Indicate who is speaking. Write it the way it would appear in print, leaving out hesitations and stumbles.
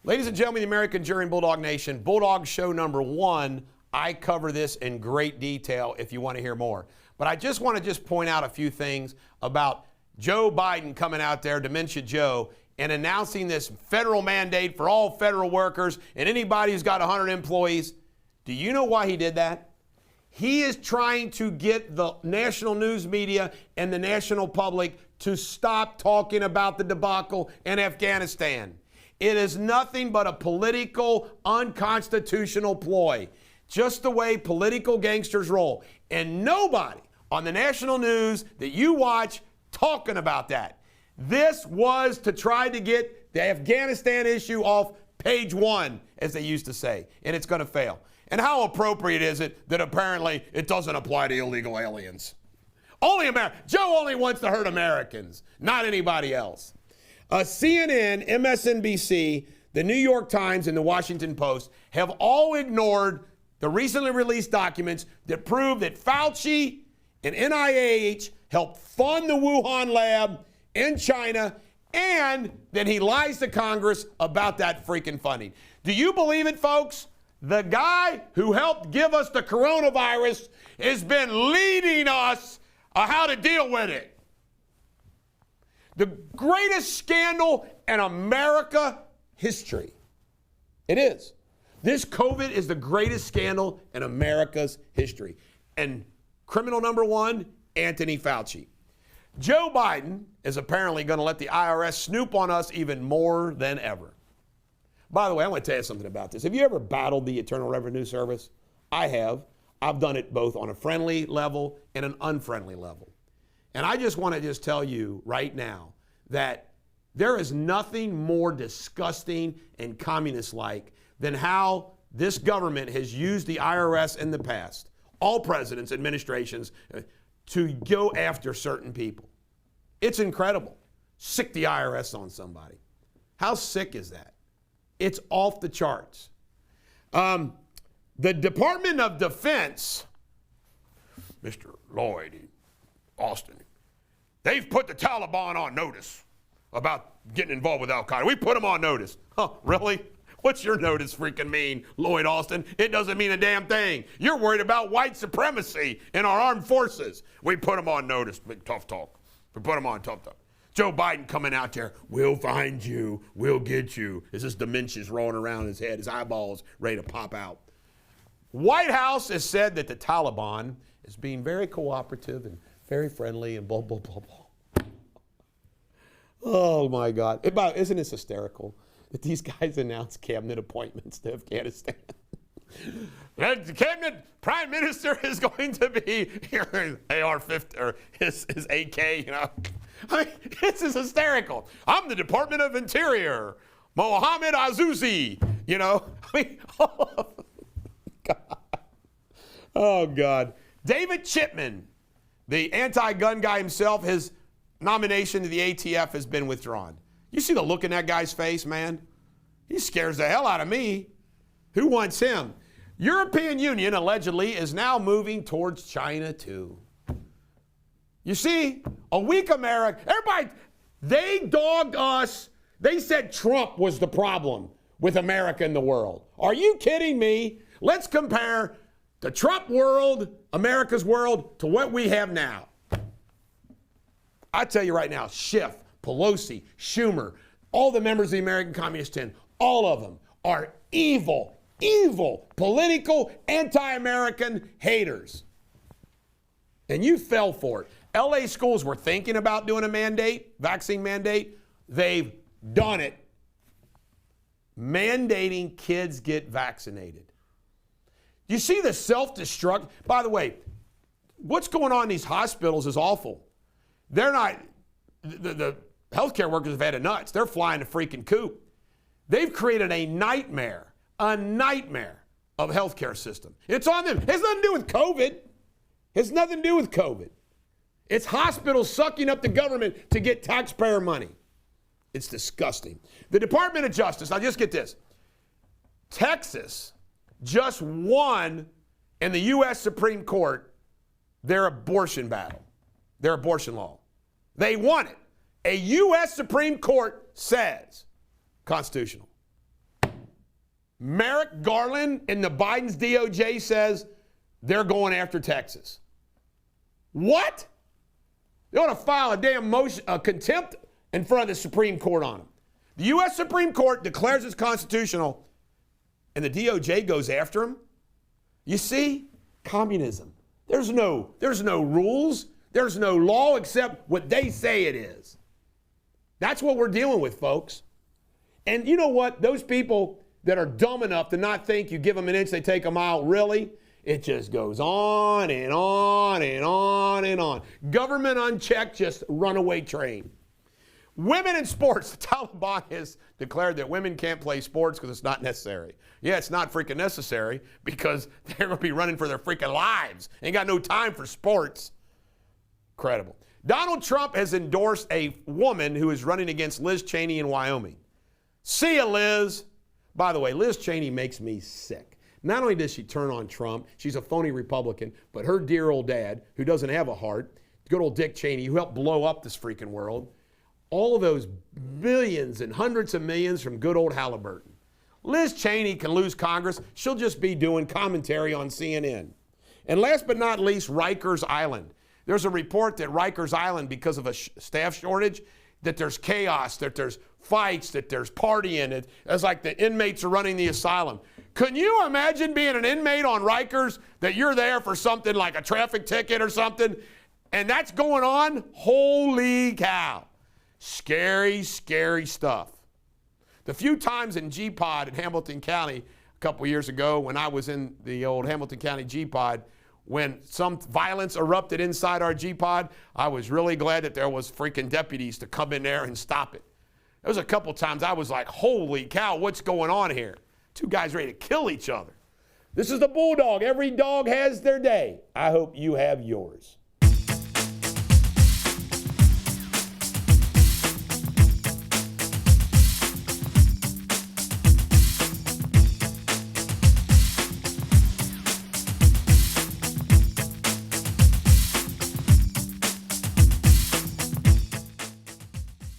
Speaker 1: Ladies and gentlemen, the American jury and Bulldog Nation, Bulldog Show number 1. I cover this in great detail if you want to hear more. But I just want to point out a few things about Joe Biden coming out there, Dementia Joe, and announcing this federal mandate for all federal workers and anybody who's got 100 employees. Do you know why he did that? He is trying to get the national news media and the national public to stop talking about the debacle in Afghanistan. It is nothing but a political, unconstitutional ploy, just the way political gangsters roll. And nobody on the national news that you watch talking about that. This was to try to get the Afghanistan issue off page 1, as they used to say, and it's going to fail. And how appropriate is it that apparently it doesn't apply to illegal aliens? Joe only wants to hurt Americans, not anybody else. CNN, MSNBC, the New York Times, and the Washington Post have all ignored the recently released documents that prove that Fauci and NIH helped fund the Wuhan lab in China and that he lies to Congress about that freaking funding. Do you believe it, folks? The guy who helped give us the coronavirus has been leading us on how to deal with it. The greatest scandal in America history. It is. This COVID is the greatest scandal in America's history. And criminal number 1, Anthony Fauci. Joe Biden is apparently going to let the IRS snoop on us even more than ever. By the way, I want to tell you something about this. Have you ever battled the Internal Revenue Service? I have. I've done it both on a friendly level and an unfriendly level. And I just want to tell you right now that there is nothing more disgusting and communist-like than how this government has used the IRS in the past, all presidents, administrations, to go after certain people. It's incredible. Sick the IRS on somebody. How sick is that? It's off the charts. The Department of Defense, Mr. Lloyd Austin, they've put the Taliban on notice about getting involved with Al-Qaeda. We put them on notice. Huh, really? What's your notice freaking mean, Lloyd Austin? It doesn't mean a damn thing. You're worried about white supremacy in our armed forces. We put them on notice. Big tough talk. We put them on tough talk. Joe Biden coming out there, we'll find you, we'll get you. As his dementia's rolling around his head, his eyeballs ready to pop out. White House has said that the Taliban is being very cooperative and very friendly and blah, blah, blah, blah. Oh, my God. Isn't this hysterical that these guys announce cabinet appointments to Afghanistan? The cabinet prime minister is going to be AR-50 or his AK, you know. I mean, this is hysterical. I'm the Department of Interior, Mohammed Azouzi, you know. I mean, oh, God. Oh, God. David Chipman, the anti-gun guy himself, his nomination to the ATF has been withdrawn. You see the look in that guy's face, man? He scares the hell out of me. Who wants him? European Union, allegedly, is now moving towards China, too. You see, a weak America, everybody, they dogged us. They said Trump was the problem with America in the world. Are you kidding me? Let's compare the Trump world, America's world, to what we have now. I tell you right now, Schiff, Pelosi, Schumer, all the members of the American Communist Party, all of them are evil, political, anti-American haters. And you fell for it. LA schools were thinking about doing a mandate, vaccine mandate. They've done it. Mandating kids get vaccinated. You see the self-destruct? By the way, what's going on in these hospitals is awful. They're not, the healthcare workers have had it nuts. They're flying a freaking coop. They've created a nightmare of healthcare system. It's on them. It has nothing to do with COVID. It has nothing to do with COVID. It's hospitals sucking up the government to get taxpayer money. It's disgusting. The Department of Justice, now just get this. Texas just won in the U.S. Supreme Court their abortion battle, their abortion law. They won it. A U.S. Supreme Court says constitutional. Merrick Garland and the Biden's DOJ says they're going after Texas. What? They ought to file a damn motion, a contempt in front of the Supreme Court on them. The U.S. Supreme Court declares it's constitutional, and the DOJ goes after them. You see, communism. There's no rules. There's no law except what they say it is. That's what we're dealing with, folks. And you know what? Those people that are dumb enough to not think you give them an inch, they take a mile, really? It just goes on and on and on and on. Government unchecked, just runaway train. Women in sports. The Taliban has declared that women can't play sports because it's not necessary. Yeah, it's not freaking necessary because they're going to be running for their freaking lives. Ain't got no time for sports. Incredible. Donald Trump has endorsed a woman who is running against Liz Cheney in Wyoming. See ya, Liz. By the way, Liz Cheney makes me sick. Not only does she turn on Trump, she's a phony Republican, but her dear old dad, who doesn't have a heart, good old Dick Cheney, who helped blow up this freaking world, all of those millions and hundreds of millions from good old Halliburton. Liz Cheney can lose Congress. She'll just be doing commentary on CNN. And last but not least, Rikers Island. There's a report that Rikers Island, because of a staff shortage, that there's chaos, that there's fights, that there's partying. It's like the inmates are running the asylum. Can you imagine being an inmate on Rikers, that you're there for something like a traffic ticket or something, and that's going on? Holy cow. Scary, scary stuff. The few times in G-Pod in Hamilton County a couple years ago when I was in the old Hamilton County G-Pod, when some violence erupted inside our G-Pod, I was really glad that there was freaking deputies to come in there and stop it. There was a couple times I was like, holy cow, what's going on here? Two guys ready to kill each other. This is the Bulldog. Every dog has their day. I hope you have yours.